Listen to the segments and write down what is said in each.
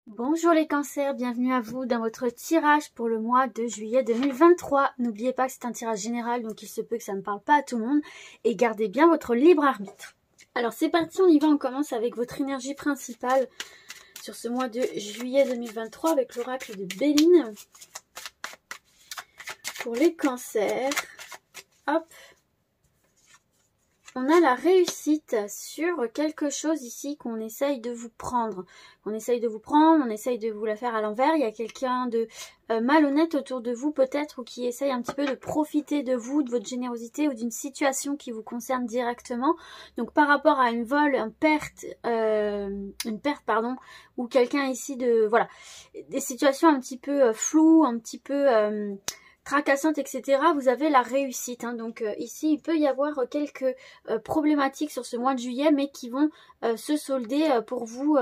Bonjour les cancers, bienvenue à vous dans votre tirage pour le mois de juillet 2023. N'oubliez pas que c'est un tirage général, donc il se peut que ça ne parle pas à tout le monde. Et gardez bien votre libre arbitre. Alors c'est parti, on y va, on commence avec votre énergie principale sur ce mois de juillet 2023 avec l'oracle de Béline. Pour les cancers, hop. On a la réussite sur quelque chose ici qu'on essaye de vous prendre. On essaye de vous la faire à l'envers. Il y a quelqu'un de malhonnête autour de vous peut-être ou qui essaye un petit peu de profiter de vous, de votre générosité ou d'une situation qui vous concerne directement. Donc par rapport à une perte, ou quelqu'un ici de... Voilà, des situations un petit peu floues, un petit peu... tracassante, etc. Vous avez la réussite. Donc ici, il peut y avoir quelques problématiques sur ce mois de juillet, mais qui vont se solder pour vous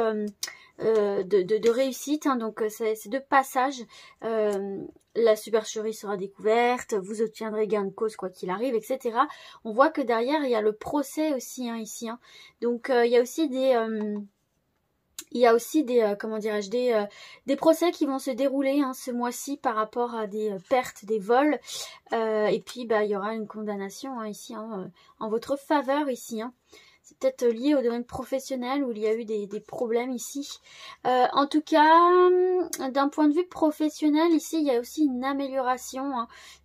de réussite. Donc c'est de passage. La supercherie sera découverte, vous obtiendrez gain de cause quoi qu'il arrive, etc. On voit que derrière, il y a le procès aussi ici. Donc il y a aussi des... comment dirais-je, des procès qui vont se dérouler ce mois-ci par rapport à des pertes, des vols. Et puis, il y aura une condamnation ici, en votre faveur ici. C'est peut-être lié au domaine professionnel où il y a eu des problèmes ici. En tout cas, d'un point de vue professionnel, ici, il y a aussi une amélioration.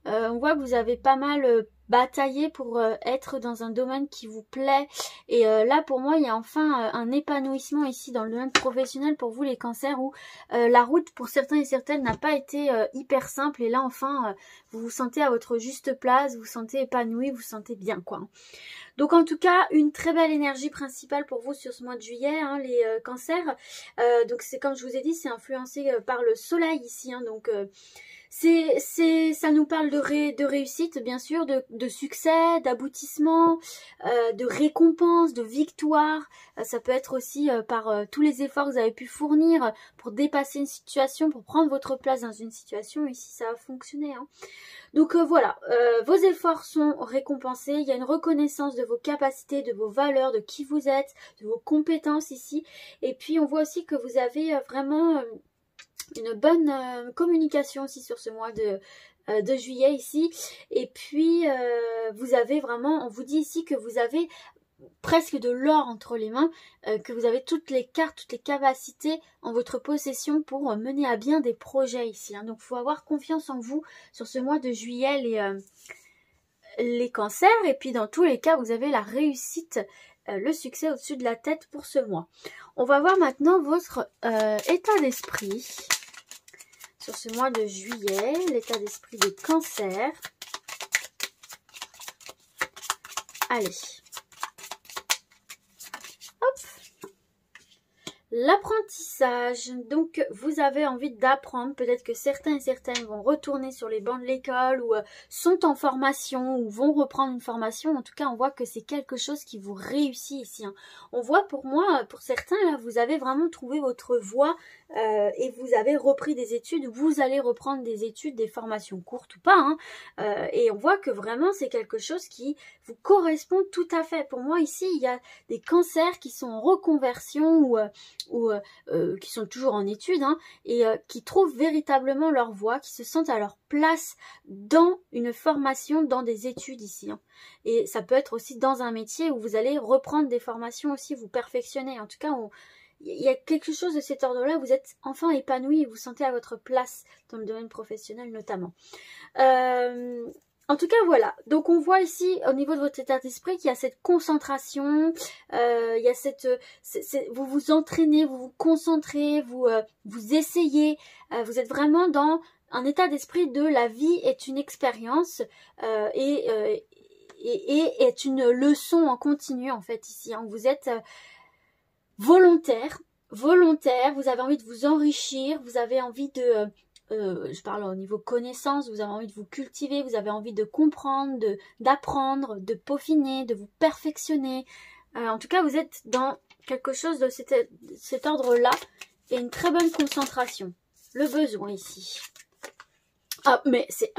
On voit que vous avez pas mal... batailler pour être dans un domaine qui vous plaît et là pour moi il y a enfin un épanouissement ici dans le domaine professionnel pour vous les cancers où la route pour certains et certaines n'a pas été hyper simple et là enfin vous vous sentez à votre juste place, vous vous sentez épanoui, vous vous sentez bien quoi. Donc en tout cas une très belle énergie principale pour vous sur ce mois de juillet les cancers. Donc c'est comme je vous ai dit, c'est influencé par le soleil ici donc ça nous parle de réussite, bien sûr, de succès, d'aboutissement, de récompense, de victoire. Ça peut être aussi par tous les efforts que vous avez pu fournir pour dépasser une situation, pour prendre votre place dans une situation. Ici, ça a fonctionné. Donc voilà, vos efforts sont récompensés. Il y a une reconnaissance de vos capacités, de vos valeurs, de qui vous êtes, de vos compétences ici. Et puis, on voit aussi que vous avez vraiment... une bonne communication aussi sur ce mois de juillet ici. Et puis, vous avez vraiment, on vous dit ici que vous avez presque de l'or entre les mains, que vous avez toutes les cartes, toutes les capacités en votre possession pour mener à bien des projets ici. Donc, il faut avoir confiance en vous sur ce mois de juillet, les cancers. Et puis, dans tous les cas, vous avez la réussite, le succès au-dessus de la tête pour ce mois. On va voir maintenant votre état d'esprit sur ce mois de juillet, l'état d'esprit des cancers. Allez. Hop. L'apprentissage. Donc, vous avez envie d'apprendre. Peut-être que certains et certaines vont retourner sur les bancs de l'école ou sont en formation ou vont reprendre une formation. En tout cas, on voit que c'est quelque chose qui vous réussit ici. On voit pour moi, pour certains, là, vous avez vraiment trouvé votre voie et vous avez repris des études. Vous allez reprendre des études, des formations courtes ou pas. Et on voit que vraiment, c'est quelque chose qui vous correspond tout à fait. Pour moi, ici, il y a des cancers qui sont en reconversion ou qui sont toujours en études et qui trouvent véritablement leur voie, qui se sentent à leur place dans une formation, dans des études ici. Et ça peut être aussi dans un métier où vous allez reprendre des formations aussi, vous perfectionner. En tout cas, il y a quelque chose de cet ordre-là, vous êtes enfin épanoui et vous sentez à votre place dans le domaine professionnel notamment. En tout cas, voilà. Donc, on voit ici, au niveau de votre état d'esprit, qu'il y a cette concentration, il y a vous vous entraînez, vous vous concentrez, vous essayez, vous êtes vraiment dans un état d'esprit de la vie est une expérience et est une leçon en continu, en fait, ici. Vous êtes volontaire, vous avez envie de vous enrichir, vous avez envie de... je parle au niveau connaissance, vous avez envie de vous cultiver, vous avez envie de comprendre, d'apprendre, de peaufiner, de vous perfectionner. En tout cas, vous êtes dans quelque chose de cet ordre-là et une très bonne concentration. Le besoin ici. Ah, mais c'est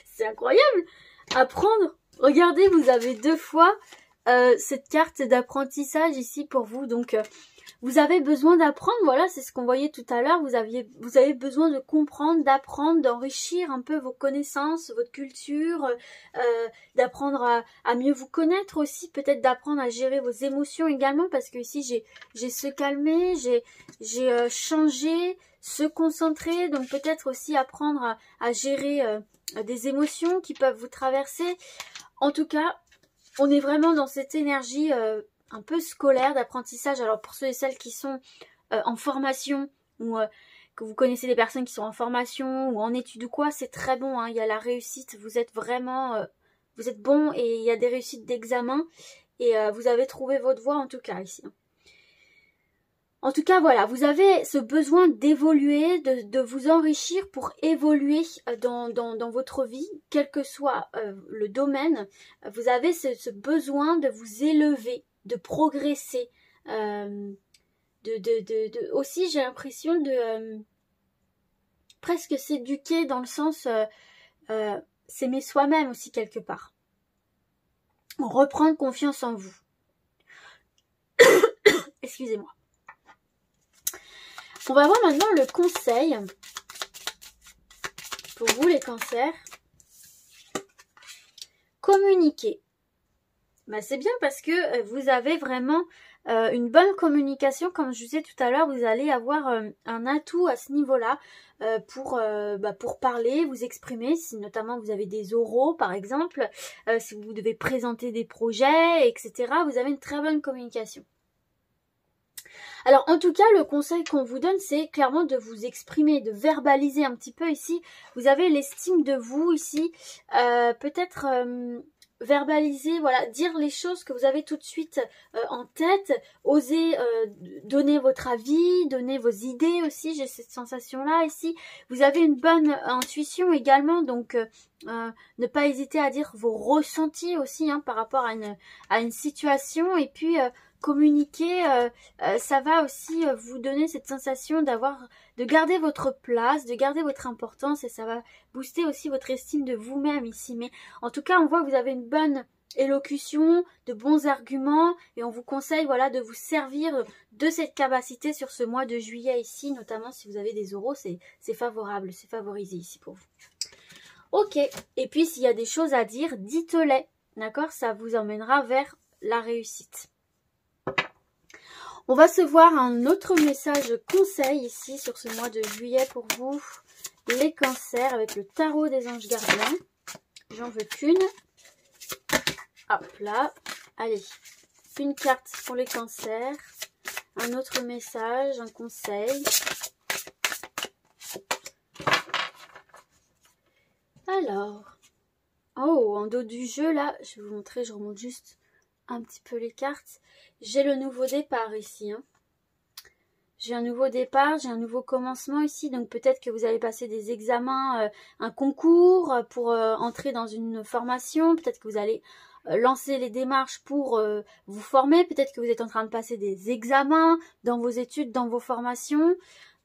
c'est incroyable. Apprendre. Regardez, vous avez deux fois cette carte d'apprentissage ici pour vous. Donc, vous avez besoin d'apprendre, voilà, c'est ce qu'on voyait tout à l'heure, vous avez besoin de comprendre, d'apprendre, d'enrichir un peu vos connaissances, votre culture, d'apprendre à mieux vous connaître aussi, peut-être d'apprendre à gérer vos émotions également, parce que ici j'ai se calmer, j'ai changé, se concentrer, donc peut-être aussi apprendre à gérer des émotions qui peuvent vous traverser. En tout cas, on est vraiment dans cette énergie un peu scolaire d'apprentissage. Alors pour ceux et celles qui sont en formation ou que vous connaissez des personnes qui sont en formation ou en études ou quoi, c'est très bon, hein. Il y a la réussite, vous êtes vraiment, vous êtes bon et il y a des réussites d'examen et vous avez trouvé votre voie en tout cas ici. En tout cas, voilà, vous avez ce besoin d'évoluer, de vous enrichir pour évoluer dans votre vie, quel que soit le domaine. Vous avez ce besoin de vous élever, de progresser. Aussi, j'ai l'impression de presque s'éduquer dans le sens s'aimer soi-même aussi quelque part. Reprendre confiance en vous. Excusez-moi. On va voir maintenant le conseil pour vous les cancers. Communiquer. Ben, c'est bien parce que vous avez vraiment une bonne communication. Comme je vous disais tout à l'heure, vous allez avoir un atout à ce niveau-là pour parler, vous exprimer. Si notamment vous avez des oraux par exemple, si vous devez présenter des projets, etc. Vous avez une très bonne communication. Alors en tout cas, le conseil qu'on vous donne, c'est clairement de vous exprimer, de verbaliser un petit peu ici. Vous avez l'estime de vous ici, peut-être verbaliser, voilà, dire les choses que vous avez tout de suite en tête, oser donner votre avis, donner vos idées aussi, j'ai cette sensation-là ici. Vous avez une bonne intuition également, donc ne pas hésiter à dire vos ressentis aussi hein, par rapport à une situation et puis communiquer, ça va aussi vous donner cette sensation de garder votre place, de garder votre importance et ça va booster aussi votre estime de vous-même ici. Mais en tout cas, on voit que vous avez une bonne élocution, de bons arguments et on vous conseille voilà de vous servir de cette capacité sur ce mois de juillet ici, notamment si vous avez des oraux, c'est favorable, c'est favorisé ici pour vous. Ok, et puis s'il y a des choses à dire, dites-les, d'accord? Ça vous emmènera vers la réussite. On va se voir un autre message conseil ici sur ce mois de juillet pour vous, les cancers, avec le tarot des anges gardiens. J'en veux qu'une. Hop là. Allez, une carte pour les cancers, un autre message, un conseil. Alors, oh, en dos du jeu là, je vais vous montrer, je remonte juste un petit peu les cartes. J'ai le nouveau départ ici. Hein. J'ai un nouveau départ, j'ai un nouveau commencement ici. Donc peut-être que vous allez passer des examens, un concours pour entrer dans une formation. Peut-être que vous allez lancer les démarches pour vous former. Peut-être que vous êtes en train de passer des examens dans vos études, dans vos formations.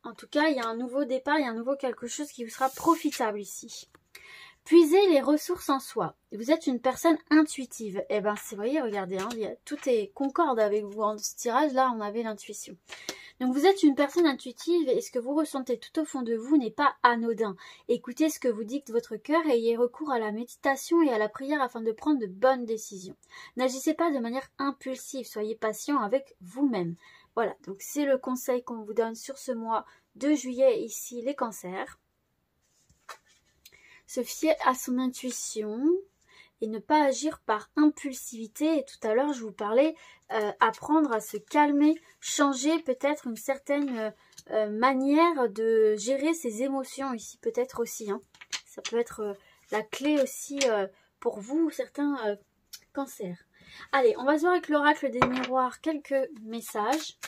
En tout cas, il y a un nouveau départ, il y a un nouveau quelque chose qui vous sera profitable ici. Puisez les ressources en soi. Vous êtes une personne intuitive. Eh bien, vous voyez, regardez, hein, tout est concorde avec vous. En ce tirage-là, on avait l'intuition. Donc, vous êtes une personne intuitive et ce que vous ressentez tout au fond de vous n'est pas anodin. Écoutez ce que vous dicte votre cœur et ayez recours à la méditation et à la prière afin de prendre de bonnes décisions. N'agissez pas de manière impulsive. Soyez patient avec vous-même. Voilà, donc c'est le conseil qu'on vous donne sur ce mois de juillet ici, les cancers. Se fier à son intuition et ne pas agir par impulsivité. Et tout à l'heure, je vous parlais apprendre à se calmer, changer peut-être une certaine manière de gérer ses émotions ici, peut-être aussi. Hein. Ça peut être la clé aussi pour vous, certains cancers. Allez, on va se voir avec l'oracle des miroirs quelques messages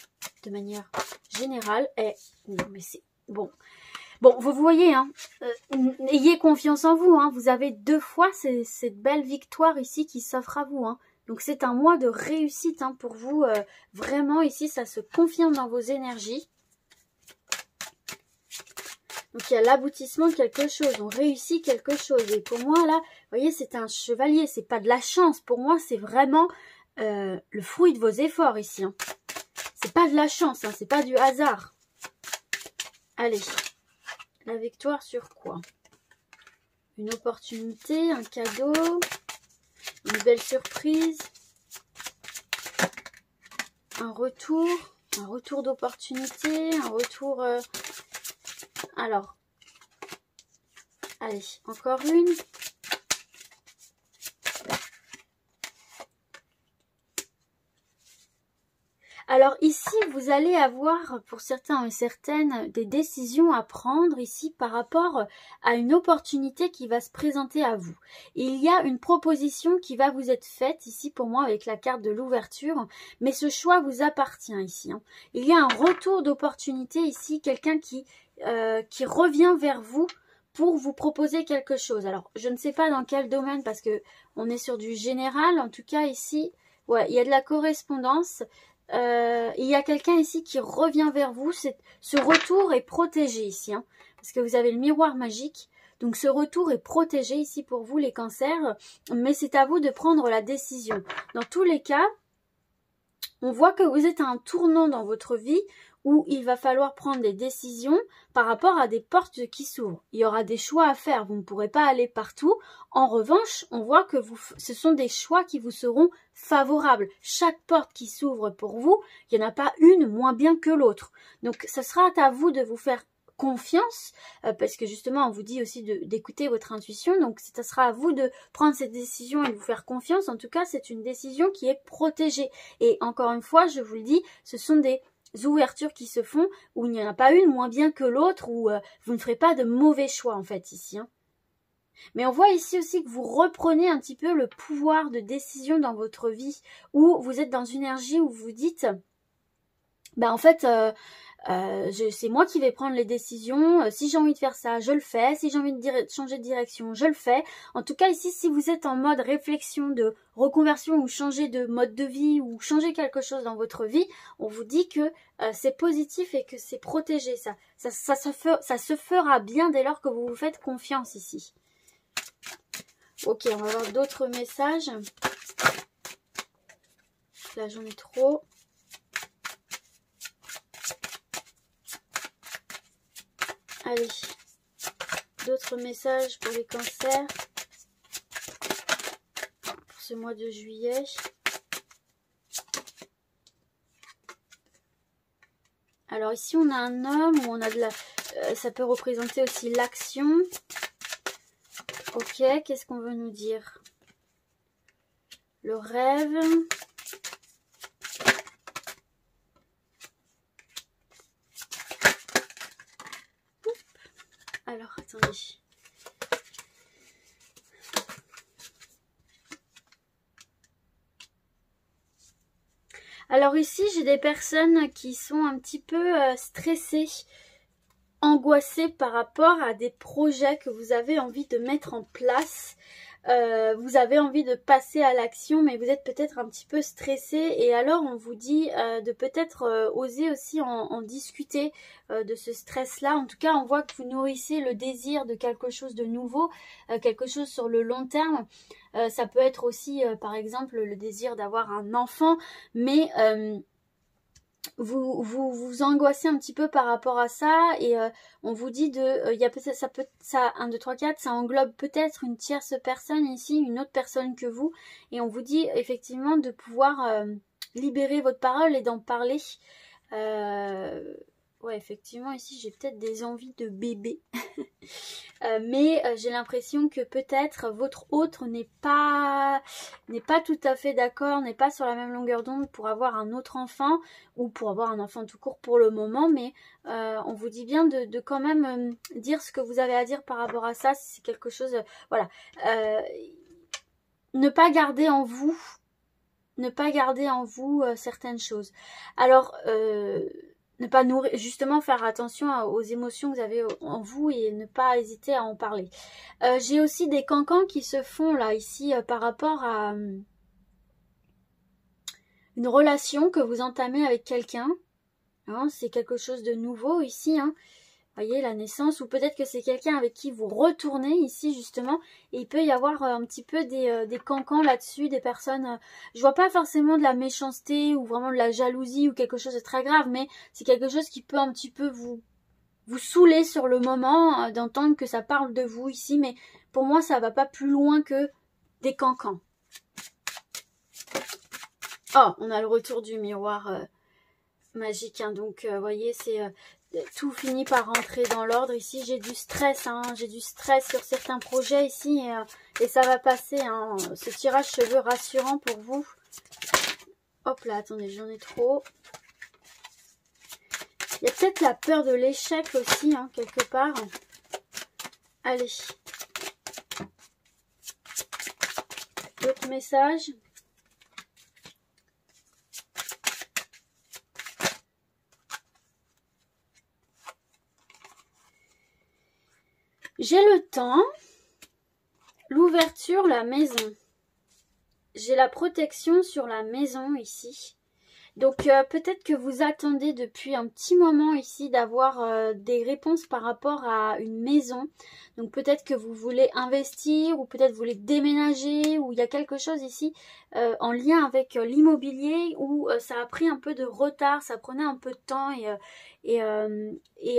de manière générale. Et non, mais c'est bon. Bon, vous voyez, hein, ayez confiance en vous. Hein, vous avez 2 fois cette belle victoire ici qui s'offre à vous. Hein. Donc, c'est un mois de réussite hein, pour vous. Vraiment, ici, ça se confirme dans vos énergies. Donc, il y a l'aboutissement de quelque chose. On réussit quelque chose. Et pour moi, là, vous voyez, c'est un chevalier. C'est pas de la chance. Pour moi, c'est vraiment le fruit de vos efforts ici. Hein. C'est pas de la chance, hein, c'est pas du hasard. Allez, la victoire sur quoi? Une opportunité, un cadeau, une belle surprise, un retour d'opportunité, un retour... Alors, allez, encore une. Alors ici, vous allez avoir, pour certains et certaines, des décisions à prendre ici par rapport à une opportunité qui va se présenter à vous. Il y a une proposition qui va vous être faite ici pour moi avec la carte de l'ouverture, mais ce choix vous appartient ici. Hein. Il y a un retour d'opportunité ici, quelqu'un qui revient vers vous pour vous proposer quelque chose. Alors, je ne sais pas dans quel domaine parce que on est sur du général. En tout cas, ici, ouais, il y a de la correspondance. Il y a quelqu'un ici qui revient vers vous. Ce retour est protégé ici, hein, parce que vous avez le miroir magique. Donc ce retour est protégé ici pour vous les cancers, mais c'est à vous de prendre la décision. Dans tous les cas, on voit que vous êtes à un tournant dans votre vie où il va falloir prendre des décisions par rapport à des portes qui s'ouvrent. Il y aura des choix à faire, vous ne pourrez pas aller partout. En revanche, on voit que ce sont des choix qui vous seront favorables. Chaque porte qui s'ouvre pour vous, il n'y en a pas une moins bien que l'autre. Donc, ce sera à vous de vous faire confiance, parce que justement, on vous dit aussi d'écouter votre intuition. Donc, ce sera à vous de prendre cette décision et de vous faire confiance. En tout cas, c'est une décision qui est protégée. Et encore une fois, je vous le dis, ce sont des ouvertures qui se font où il n'y en a pas une moins bien que l'autre, où vous ne ferez pas de mauvais choix en fait ici. Hein. Mais on voit ici aussi que vous reprenez un petit peu le pouvoir de décision dans votre vie, où vous êtes dans une énergie où vous dites, ben en fait, c'est moi qui vais prendre les décisions. Si j'ai envie de faire ça, je le fais. Si j'ai envie de changer de direction, je le fais. En tout cas, ici, si vous êtes en mode réflexion de reconversion ou changer de mode de vie ou changer quelque chose dans votre vie, on vous dit que c'est positif et que c'est protégé. Ça se fera bien dès lors que vous vous faites confiance ici. Ok, on va voir d'autres messages. Là, j'en ai trop. Allez, d'autres messages pour les cancers pour ce mois de juillet. Alors ici on a un homme où on a de la... ça peut représenter aussi l'action. Ok, qu'est-ce qu'on veut nous dire? Le rêve. Alors, attendez. Alors ici, j'ai des personnes qui sont un petit peu stressées, angoissées par rapport à des projets que vous avez envie de mettre en place. Vous avez envie de passer à l'action, mais vous êtes peut-être un petit peu stressé, et alors on vous dit de peut-être oser aussi en discuter de ce stress-là. En tout cas, on voit que vous nourrissez le désir de quelque chose de nouveau, quelque chose sur le long terme. Ça peut être aussi, par exemple, le désir d'avoir un enfant, mais... vous angoissez un petit peu par rapport à ça, et on vous dit il y a peut-être ça 1, 2, 3, 4, ça englobe peut-être une tierce personne ici, une autre personne que vous, et on vous dit effectivement de pouvoir libérer votre parole et d'en parler. Ouais, effectivement, ici j'ai peut-être des envies de bébé. Mais j'ai l'impression que peut-être votre autre n'est pas tout à fait d'accord, n'est pas sur la même longueur d'onde pour avoir un autre enfant, ou pour avoir un enfant tout court pour le moment, mais on vous dit bien de quand même dire ce que vous avez à dire par rapport à ça, si c'est quelque chose, voilà. Ne pas garder en vous, certaines choses. Alors, ne pas nourrir, justement faire attention aux émotions que vous avez en vous et ne pas hésiter à en parler. J'ai aussi des cancans qui se font là ici par rapport à une relation que vous entamez avec quelqu'un. Hein, c'est quelque chose de nouveau ici. Hein. voyez, la naissance, ou peut-être que c'est quelqu'un avec qui vous retournez ici justement, et il peut y avoir un petit peu des cancans là-dessus, des personnes, je vois pas forcément de la méchanceté ou vraiment de la jalousie ou quelque chose de très grave, mais c'est quelque chose qui peut un petit peu vous saouler sur le moment, d'entendre que ça parle de vous ici, mais pour moi ça va pas plus loin que des cancans. Oh, on a le retour du miroir magique, hein, donc vous voyez, c'est tout finit par rentrer dans l'ordre. Ici j'ai du stress, hein, j'ai du stress sur certains projets ici, et ça va passer, hein. Ce tirage se veut rassurant pour vous. Hop là, attendez, j'en ai trop. Il y a peut-être la peur de l'échec aussi, hein, quelque part. Allez. D'autres messages? J'ai le temps, l'ouverture, la maison. J'ai la protection sur la maison ici. Donc peut-être que vous attendez depuis un petit moment ici d'avoir des réponses par rapport à une maison. Donc peut-être que vous voulez investir ou peut-être vous voulez déménager, ou il y a quelque chose ici en lien avec l'immobilier où ça a pris un peu de retard, ça prenait un peu de temps, et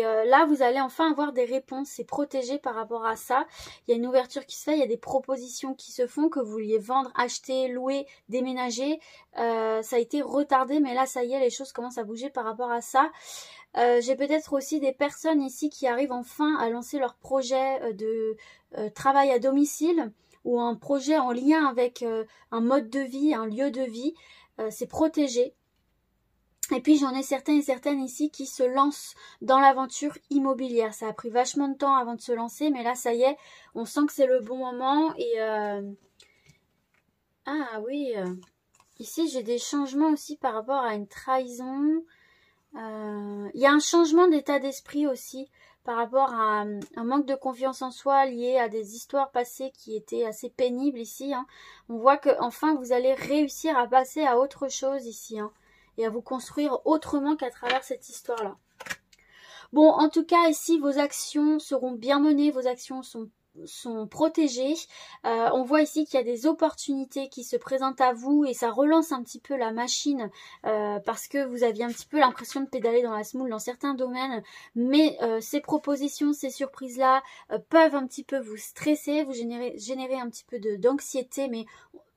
là vous allez enfin avoir des réponses. C'est protégé par rapport à ça. Il y a une ouverture qui se fait, il y a des propositions qui se font, que vous vouliez vendre, acheter, louer, déménager. Ça a été retardé, mais là ça y est, les choses commencent à bouger par rapport à ça. J'ai peut-être aussi des personnes ici qui arrivent enfin à lancer leur projet de travail à domicile, ou un projet en lien avec un mode de vie, un lieu de vie. C'est protégé. Et puis j'en ai certains et certaines ici qui se lancent dans l'aventure immobilière. Ça a pris vachement de temps avant de se lancer, mais là ça y est, on sent que c'est le bon moment. Et ah oui, ici j'ai des changements aussi par rapport à une trahison. Il y a un changement d'état d'esprit aussi par rapport à un manque de confiance en soi lié à des histoires passées qui étaient assez pénibles ici, hein. On voit que enfin vous allez réussir à passer à autre chose ici, hein, et à vous construire autrement qu'à travers cette histoire-là. Bon, en tout cas, ici, vos actions seront bien menées, vos actions sont protégées. On voit ici qu'il y a des opportunités qui se présentent à vous, et ça relance un petit peu la machine parce que vous aviez un petit peu l'impression de pédaler dans la semoule dans certains domaines, mais ces propositions, ces surprises-là peuvent un petit peu vous stresser, vous générer un petit peu d'anxiété, mais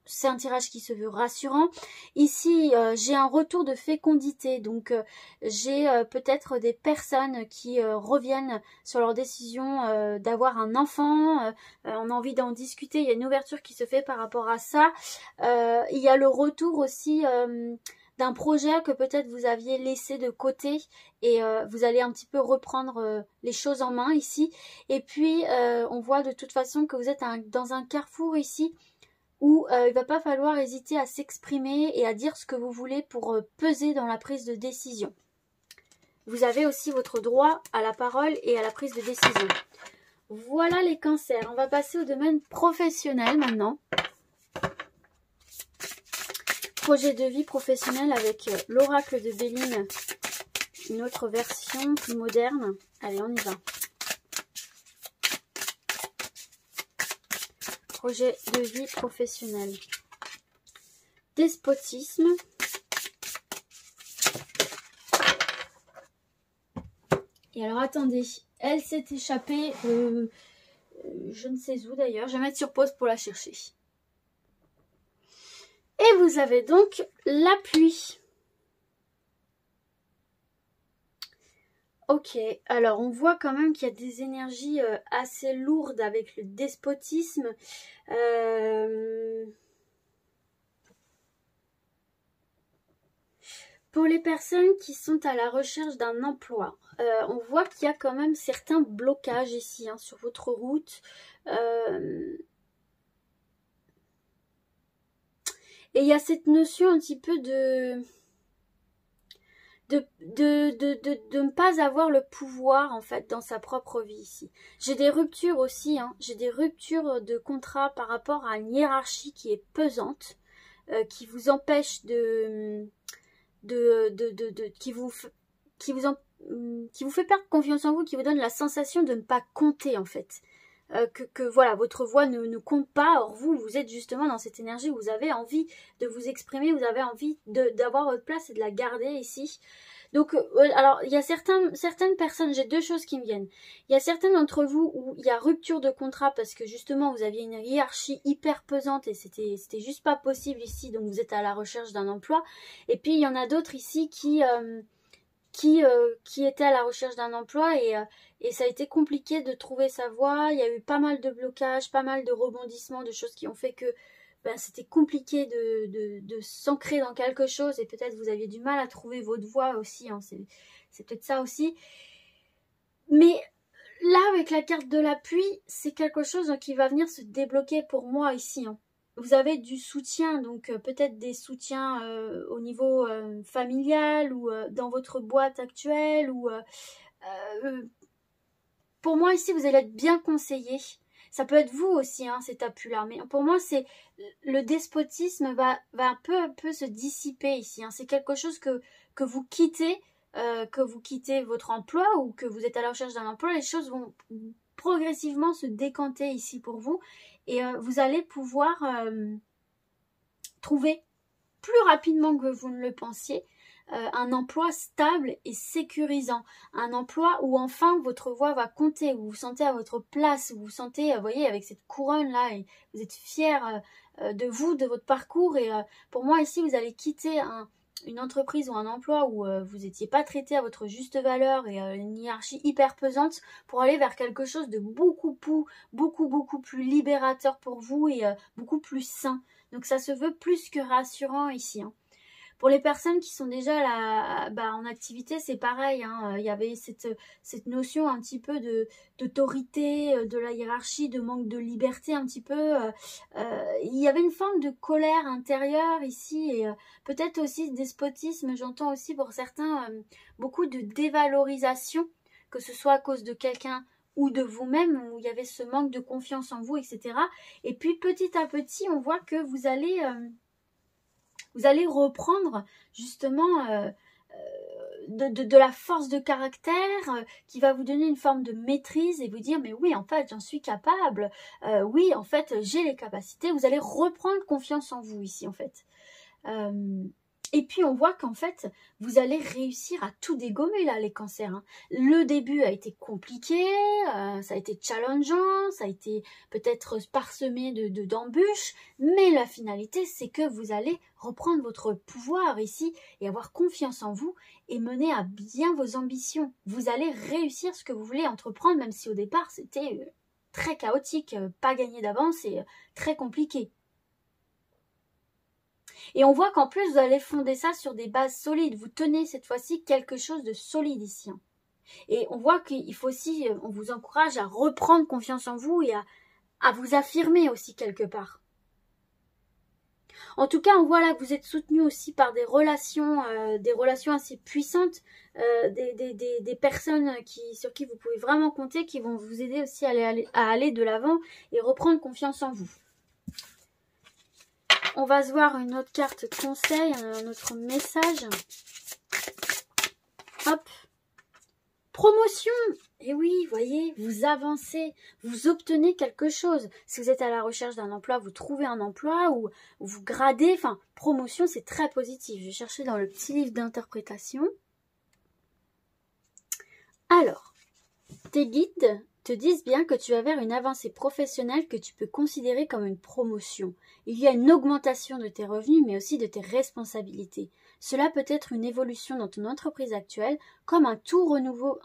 c'est un tirage qui se veut rassurant. Ici, j'ai un retour de fécondité. Donc, j'ai peut-être des personnes qui reviennent sur leur décision d'avoir un enfant. On a envie d'en discuter. Il y a une ouverture qui se fait par rapport à ça. Il y a le retour aussi d'un projet que peut-être vous aviez laissé de côté, et vous allez un petit peu reprendre les choses en main ici. Et puis, on voit de toute façon que vous êtes dans un carrefour ici, où il va pas falloir hésiter à s'exprimer et à dire ce que vous voulez pour peser dans la prise de décision. Vous avez aussi votre droit à la parole et à la prise de décision. Voilà les cancers. On va passer au domaine professionnel maintenant. Projet de vie professionnel avec l'oracle de Béline. Une autre version plus moderne. Allez, on y va. Projet de vie professionnel. Despotisme. Et alors attendez, elle s'est échappée, je ne sais où d'ailleurs, je vais mettre sur pause pour la chercher. Et vous avez donc la pluie. Ok, alors on voit quand même qu'il y a des énergies assez lourdes avec le despotisme. Pour les personnes qui sont à la recherche d'un emploi, on voit qu'il y a quand même certains blocages ici, hein, sur votre route. Et il y a cette notion un petit peu de ne pas avoir le pouvoir en fait dans sa propre vie ici. J'ai des ruptures aussi, hein, j'ai des ruptures de contrat par rapport à une hiérarchie qui est pesante, qui vous empêche qui vous fait perdre confiance en vous, qui vous donne la sensation de ne pas compter en fait. Que voilà, votre voix ne compte pas. Or vous êtes justement dans cette énergie où vous avez envie de vous exprimer, vous avez envie d'avoir votre place et de la garder ici. Donc, alors, il y a certaines personnes, j'ai deux choses qui me viennent. Il y a certains d'entre vous où il y a rupture de contrat parce que justement, vous aviez une hiérarchie hyper pesante et c'était juste pas possible ici, donc vous êtes à la recherche d'un emploi. Et puis, il y en a d'autres ici qui étaient à la recherche d'un emploi et ça a été compliqué de trouver sa voie. Il y a eu pas mal de blocages, pas mal de rebondissements, de choses qui ont fait que c'était compliqué de s'ancrer dans quelque chose et peut-être vous aviez du mal à trouver votre voie aussi, hein, c'est peut-être ça aussi. Mais là, avec la carte de l'appui, c'est quelque chose qui va venir se débloquer pour moi ici. Hein. Vous avez du soutien, donc peut-être des soutiens au niveau familial ou dans votre boîte actuelle. Ou pour moi ici, vous allez être bien conseillé. Ça peut être vous aussi, hein, cet appui-là. Mais pour moi, c'est le despotisme va un peu se dissiper ici. Hein. C'est quelque chose que vous quittez, votre emploi ou que vous êtes à la recherche d'un emploi. Les choses vont progressivement se décanter ici pour vous. Et vous allez pouvoir trouver plus rapidement que vous ne le pensiez un emploi stable et sécurisant, un emploi où enfin votre voix va compter, où vous vous sentez à votre place, où vous vous sentez, vous voyez, avec cette couronne là, et vous êtes fier de vous, de votre parcours. Et pour moi ici, vous allez quitter une entreprise ou un emploi où vous n'étiez pas traité à votre juste valeur et une hiérarchie hyper pesante pour aller vers quelque chose de beaucoup plus libérateur pour vous et beaucoup plus sain. Donc ça se veut plus que rassurant ici. Hein. Pour les personnes qui sont déjà là, en activité, c'est pareil. Hein. Il y avait cette notion un petit peu d'autorité, de la hiérarchie, de manque de liberté un petit peu. Il y avait une forme de colère intérieure ici et peut-être aussi despotisme. J'entends aussi pour certains beaucoup de dévalorisation, que ce soit à cause de quelqu'un ou de vous-même, où il y avait ce manque de confiance en vous, etc. Et puis petit à petit, on voit que vous allez reprendre justement de la force de caractère qui va vous donner une forme de maîtrise et vous dire mais oui en fait j'en suis capable, oui en fait j'ai les capacités. Vous allez reprendre confiance en vous ici en fait. Et puis on voit qu'en fait, vous allez réussir à tout dégommer là les cancers. Hein. Le début a été compliqué, ça a été challengeant, ça a été peut-être parsemé d'embûches, mais la finalité c'est que vous allez reprendre votre pouvoir ici et avoir confiance en vous et mener à bien vos ambitions. Vous allez réussir ce que vous voulez entreprendre, même si au départ c'était très chaotique, pas gagné d'avance et très compliqué. Et on voit qu'en plus, vous allez fonder ça sur des bases solides. Vous tenez cette fois-ci quelque chose de solide ici. Et on voit qu'il faut aussi, on vous encourage à reprendre confiance en vous et à vous affirmer aussi quelque part. En tout cas, on voit là que vous êtes soutenu aussi par des relations assez puissantes, des personnes sur qui vous pouvez vraiment compter, qui vont vous aider aussi à aller de l'avant et reprendre confiance en vous. On va se voir une autre carte de conseil, un autre message. Hop. Promotion. Et oui, voyez, vous avancez, vous obtenez quelque chose. Si vous êtes à la recherche d'un emploi, vous trouvez un emploi ou vous gradez. Enfin, promotion, c'est très positif. Je vais chercher dans le petit livre d'interprétation. Alors, tes guides te disent bien que tu vas vers une avancée professionnelle que tu peux considérer comme une promotion. Il y a une augmentation de tes revenus, mais aussi de tes responsabilités. Cela peut être une évolution dans ton entreprise actuelle, comme un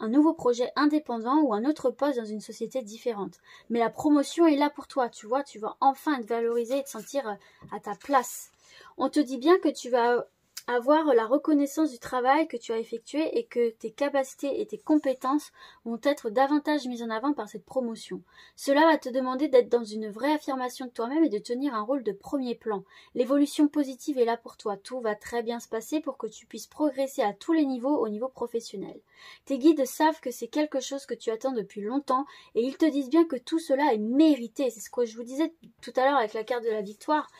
nouveau projet indépendant ou un autre poste dans une société différente. Mais la promotion est là pour toi, tu vois, tu vas enfin être valorisé et te sentir à ta place. On te dit bien que tu vas avoir la reconnaissance du travail que tu as effectué et que tes capacités et tes compétences vont être davantage mises en avant par cette promotion. Cela va te demander d'être dans une vraie affirmation de toi-même et de tenir un rôle de premier plan. L'évolution positive est là pour toi. Tout va très bien se passer pour que tu puisses progresser à tous les niveaux au niveau professionnel. Tes guides savent que c'est quelque chose que tu attends depuis longtemps et ils te disent bien que tout cela est mérité. C'est ce que je vous disais tout à l'heure avec la carte de la victoire.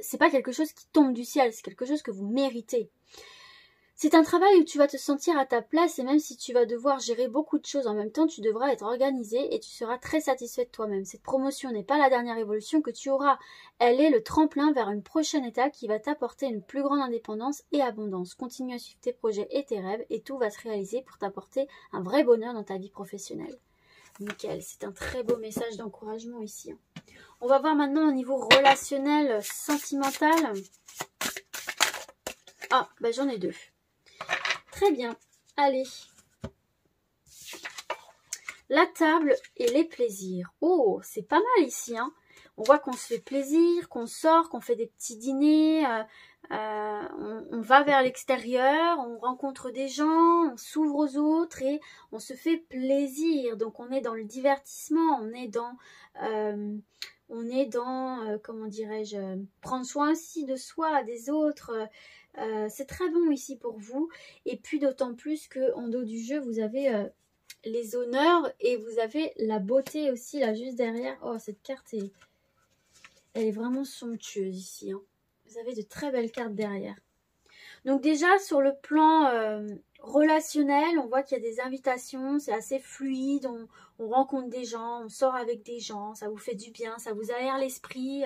C'est pas quelque chose qui tombe du ciel, c'est quelque chose que vous méritez. C'est un travail où tu vas te sentir à ta place et même si tu vas devoir gérer beaucoup de choses en même temps, tu devras être organisé et tu seras très satisfait de toi-même. Cette promotion n'est pas la dernière évolution que tu auras. Elle est le tremplin vers une prochaine étape qui va t'apporter une plus grande indépendance et abondance. Continue à suivre tes projets et tes rêves et tout va se réaliser pour t'apporter un vrai bonheur dans ta vie professionnelle. Nickel, c'est un très beau message d'encouragement ici. On va voir maintenant au niveau relationnel, sentimental. Ah, bah j'en ai deux. Très bien, allez. La table et les plaisirs. Oh, c'est pas mal ici, hein. On voit qu'on se fait plaisir, qu'on sort, qu'on fait des petits dîners, on va vers l'extérieur, on rencontre des gens, on s'ouvre aux autres et on se fait plaisir. Donc on est dans le divertissement, on est dans comment dirais-je, prendre soin aussi de soi, des autres. C'est très bon ici pour vous. Et puis d'autant plus qu'en dos du jeu, vous avez les honneurs et vous avez la beauté aussi là juste derrière. Oh, cette carte elle est vraiment somptueuse ici, hein. Vous avez de très belles cartes derrière. Donc déjà sur le plan relationnel, on voit qu'il y a des invitations, c'est assez fluide, on rencontre des gens, on sort avec des gens, ça vous fait du bien, ça vous aère l'esprit.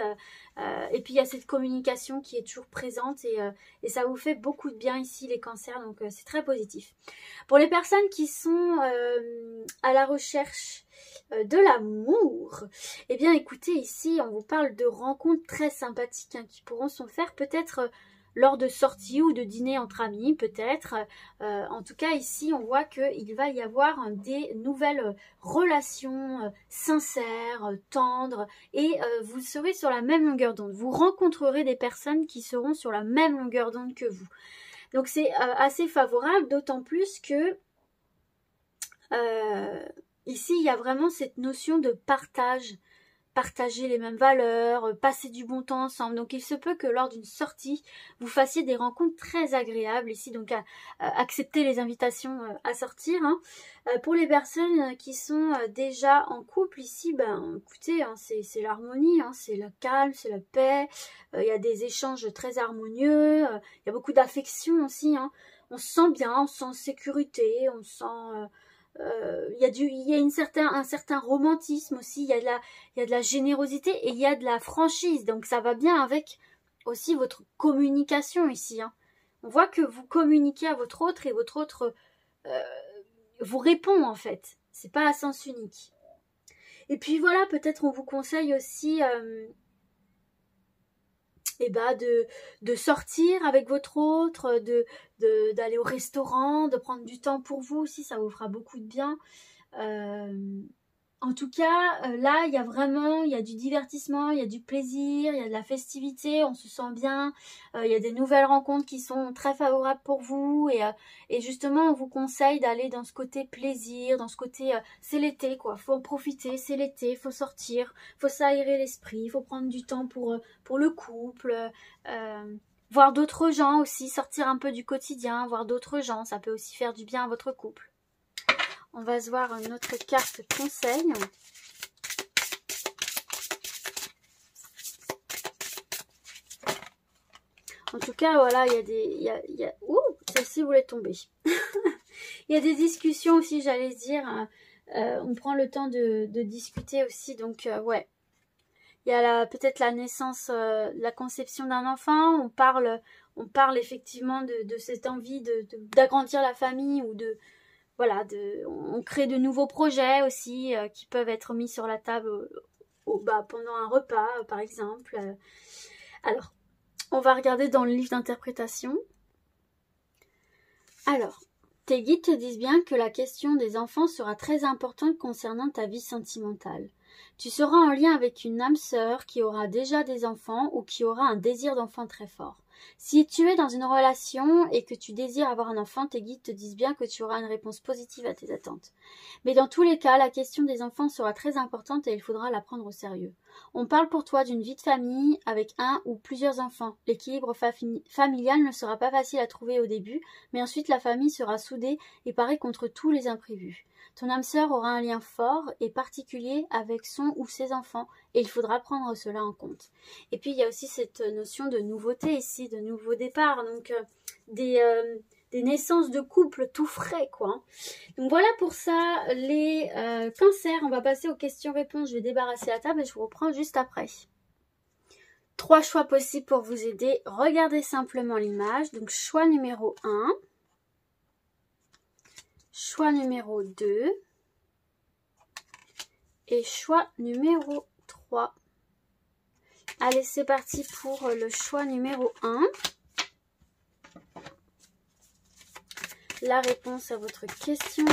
Et puis il y a cette communication qui est toujours présente et ça vous fait beaucoup de bien ici les cancers, donc c'est très positif. Pour les personnes qui sont à la recherche de l'amour, eh bien écoutez, ici on vous parle de rencontres très sympathiques hein, qui pourront se faire peut-être lors de sorties ou de dîners entre amis peut-être. En tout cas ici on voit qu'il va y avoir des nouvelles relations sincères, tendres et vous serez sur la même longueur d'onde. Vous rencontrerez des personnes qui seront sur la même longueur d'onde que vous. Donc c'est assez favorable, d'autant plus que ici il y a vraiment cette notion de partage. Partager les mêmes valeurs, passer du bon temps ensemble. Donc il se peut que lors d'une sortie, vous fassiez des rencontres très agréables ici. Donc accepter les invitations à sortir. Hein. Pour les personnes qui sont déjà en couple ici, ben écoutez, hein, c'est l'harmonie, hein, c'est le calme, c'est la paix. Il y a des échanges très harmonieux. Il y a beaucoup d'affection aussi. Hein. On se sent bien, on se sent en sécurité, on se sent... il y a un certain romantisme aussi, il y a de la générosité et il y a de la franchise, donc ça va bien avec aussi votre communication ici. Hein. On voit que vous communiquez à votre autre et votre autre vous répond en fait, c'est pas à sens unique. Et puis voilà, peut-être on vous conseille aussi de sortir avec votre autre, d'aller au restaurant, de prendre du temps pour vous aussi, ça vous fera beaucoup de bien. En tout cas, là, il y a du divertissement, il y a du plaisir, il y a de la festivité, on se sent bien, il y a des nouvelles rencontres qui sont très favorables pour vous et justement, on vous conseille d'aller dans ce côté plaisir, dans ce côté, c'est l'été quoi, faut en profiter, c'est l'été, faut sortir, faut s'aérer l'esprit, faut prendre du temps pour le couple, voir d'autres gens aussi, sortir un peu du quotidien, voir d'autres gens, ça peut aussi faire du bien à votre couple. On va se voir une autre carte conseil. En tout cas, voilà, ouh, celle-ci voulait tomber. Il y a des discussions aussi, j'allais dire. On prend le temps de discuter aussi. Donc, ouais. Il y a peut-être la naissance, la conception d'un enfant. On parle effectivement de cette envie d'agrandir la famille ou de... Voilà, on crée de nouveaux projets aussi qui peuvent être mis sur la table pendant un repas, par exemple. Alors, on va regarder dans le livre d'interprétation. Alors, tes guides te disent bien que la question des enfants sera très importante concernant ta vie sentimentale. Tu seras en lien avec une âme sœur qui aura déjà des enfants ou qui aura un désir d'enfant très fort. Si tu es dans une relation et que tu désires avoir un enfant, tes guides te disent bien que tu auras une réponse positive à tes attentes. Mais dans tous les cas, la question des enfants sera très importante et il faudra la prendre au sérieux. On parle pour toi d'une vie de famille avec un ou plusieurs enfants. L'équilibre familial ne sera pas facile à trouver au début, mais ensuite la famille sera soudée et parée contre tous les imprévus. Ton âme sœur aura un lien fort et particulier avec son ou ses enfants et il faudra prendre cela en compte. Et puis il y a aussi cette notion de nouveauté ici, de nouveau départ, donc des des naissances de couple tout frais, quoi. Hein. Donc voilà pour ça, les cancers. On va passer aux questions-réponses. Je vais débarrasser la table et je vous reprends juste après. 3 choix possibles pour vous aider. Regardez simplement l'image. Donc choix numéro 1. Choix numéro 2. Et choix numéro 3. Allez, c'est parti pour le choix numéro 1. La réponse à votre question.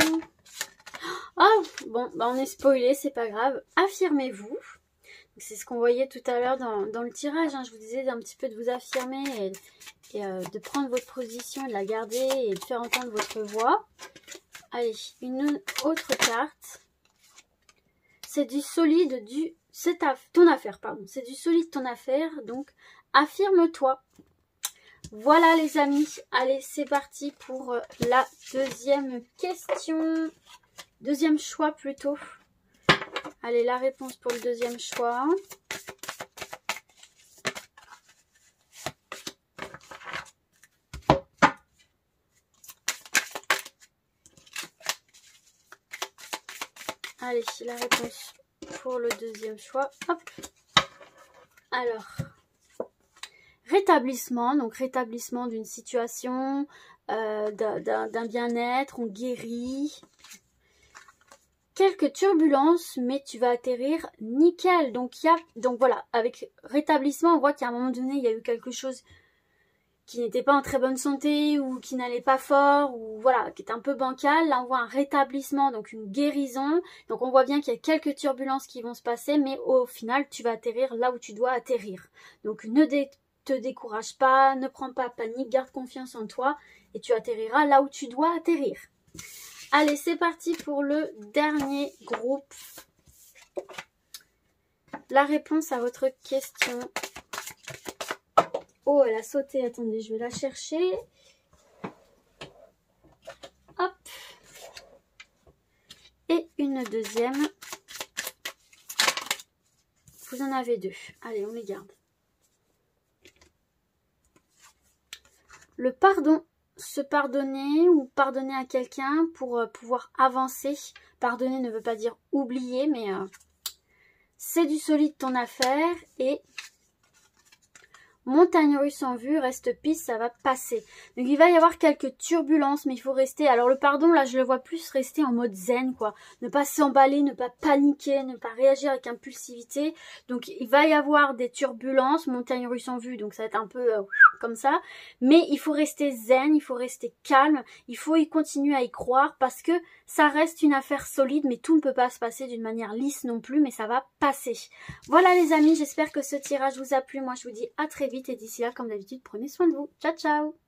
Oh, bon, bah on est spoilé, c'est pas grave. Affirmez-vous. C'est ce qu'on voyait tout à l'heure dans le tirage. Hein. Je vous disais un petit peu de vous affirmer et de prendre votre position, de la garder et de faire entendre votre voix. Allez, une autre carte. C'est du solide, c'est ton affaire, pardon. C'est du solide ton affaire, donc affirme-toi. Voilà les amis, allez c'est parti pour la deuxième question. Deuxième choix plutôt. Allez, la réponse pour le deuxième choix. Allez, la réponse pour le deuxième choix. Hop. Alors, rétablissement, donc rétablissement d'une situation, d'un bien-être, on guérit. Quelques turbulences, mais tu vas atterrir nickel. Donc voilà, avec rétablissement, on voit qu'à un moment donné, il y a eu quelque chose qui n'était pas en très bonne santé ou qui n'allait pas fort ou voilà, qui était un peu bancal. Là, on voit un rétablissement, donc une guérison. Donc on voit bien qu'il y a quelques turbulences qui vont se passer, mais au final, tu vas atterrir là où tu dois atterrir. Donc ne te décourage pas, ne prends pas panique, garde confiance en toi et tu atterriras là où tu dois atterrir. Allez, c'est parti pour le dernier groupe. La réponse à votre question. Oh, elle a sauté. Attendez, je vais la chercher. Hop. Et une deuxième. Vous en avez 2. Allez, on les garde. Le pardon. Se pardonner ou pardonner à quelqu'un pour pouvoir avancer. Pardonner ne veut pas dire oublier, mais c'est du solide ton affaire. Et montagne russe en vue, reste piste, ça va passer. Donc il va y avoir quelques turbulences, mais il faut rester. Alors le pardon, là je le vois plus rester en mode zen, quoi. Ne pas s'emballer, ne pas paniquer, ne pas réagir avec impulsivité. Donc il va y avoir des turbulences, montagne russe en vue, donc ça va être un peu comme ça. Mais il faut rester zen, il faut rester calme, il faut y continuer à y croire parce que ça reste une affaire solide, mais tout ne peut pas se passer d'une manière lisse non plus, mais ça va passer. Voilà les amis, j'espère que ce tirage vous a plu. Moi je vous dis à très vite et d'ici là, comme d'habitude, prenez soin de vous. Ciao, ciao!